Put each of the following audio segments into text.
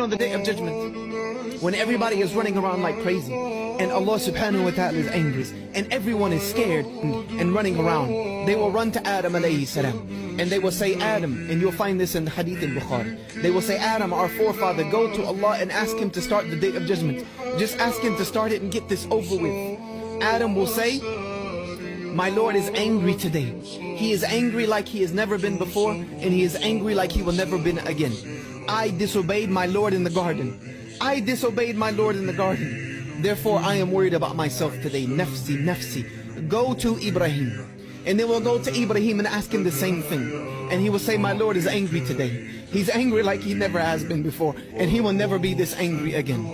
on the Day of Judgment, when everybody is running around like crazy, and Allah subhanahu wa ta'ala is angry, and everyone is scared and running around, they will run to Adam alayhi salam, and they will say, Adam, and you'll find this in the hadith in Bukhari, they will say, Adam, our forefather, go to Allah and ask him to start the Day of Judgment. Just ask him to start it and get this over with. Adam will say, my Lord is angry today. He is angry like he has never been before, and he is angry like he will never be again. I disobeyed my Lord in the garden. I disobeyed my Lord in the garden. Therefore, I am worried about myself today. Nafsi, nafsi. Go to Ibrahim. And then we'll go to Ibrahim and ask him the same thing. And he will say, my Lord is angry today. He's angry like he never has been before. And he will never be this angry again.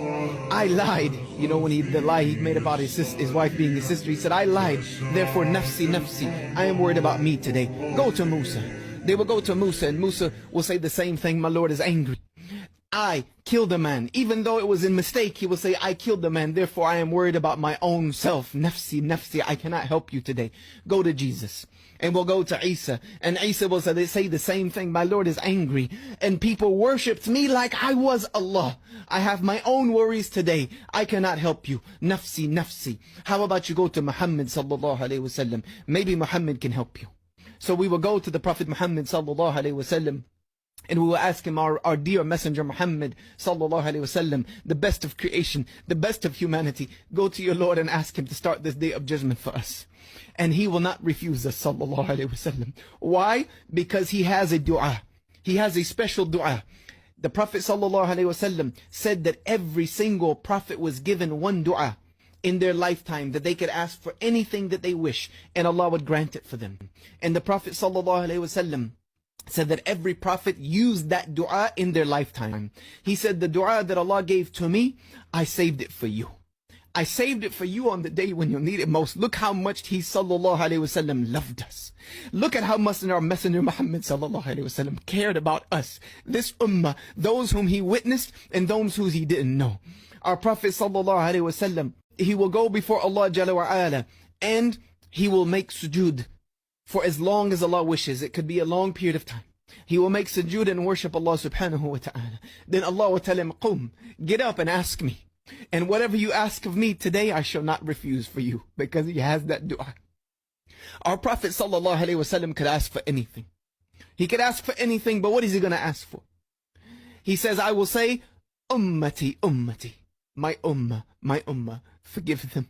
I lied. You know, when the lie he made about his wife being his sister, he said, I lied. Therefore, nafsi, nafsi. I am worried about me today. Go to Musa. They will go to Musa, and Musa will say the same thing. My Lord is angry. I killed a man. Even though it was a mistake, he will say, I killed the man. Therefore, I am worried about my own self. Nafsi, nafsi. I cannot help you today. Go to Jesus. And we'll go to Isa. And Isa will say the same thing. My Lord is angry. And people worshipped me like I was Allah. I have my own worries today. I cannot help you. Nafsi, nafsi. How about you go to Muhammad sallallahu alayhi wa sallam? Maybe Muhammad can help you. So we will go to the Prophet Muhammad sallallahu alayhi wa sallam. And we will ask him, our dear messenger Muhammad sallallahu alayhi wasallam, the best of creation, the best of humanity, go to your Lord and ask him to start this Day of Judgment for us. And he will not refuse us sallallahu alayhi wasallam. Why? Because he has a dua. He has a special dua. The Prophet sallallahu alayhi wasallam said that every single prophet was given one dua in their lifetime, that they could ask for anything that they wish, and Allah would grant it for them. And the Prophet sallallahu alayhi wasallam said that every prophet used that dua in their lifetime. He said, the dua that Allah gave to me, I saved it for you. I saved it for you on the day when you need it most. Look how much he sallallahu alayhi wasallam loved us. Look at how much our messenger Muhammad sallallahu alayhi wasallam cared about us. This ummah, those whom he witnessed and those who he didn't know. Our Prophet sallallahu alayhi wasallam, he will go before Allah Jalla wa Ala, and he will make sujood for as long as Allah wishes. It could be a long period of time. He will make sujood and worship Allah subhanahu wa ta'ala. Then Allah will tell him, Qum, get up and ask me. And whatever you ask of me today, I shall not refuse for you, because he has that dua. Our Prophet sallallahu alayhi wasallam could ask for anything. He could ask for anything, but what is he going to ask for? He says, I will say, Ummati, ummati. My ummah, forgive them.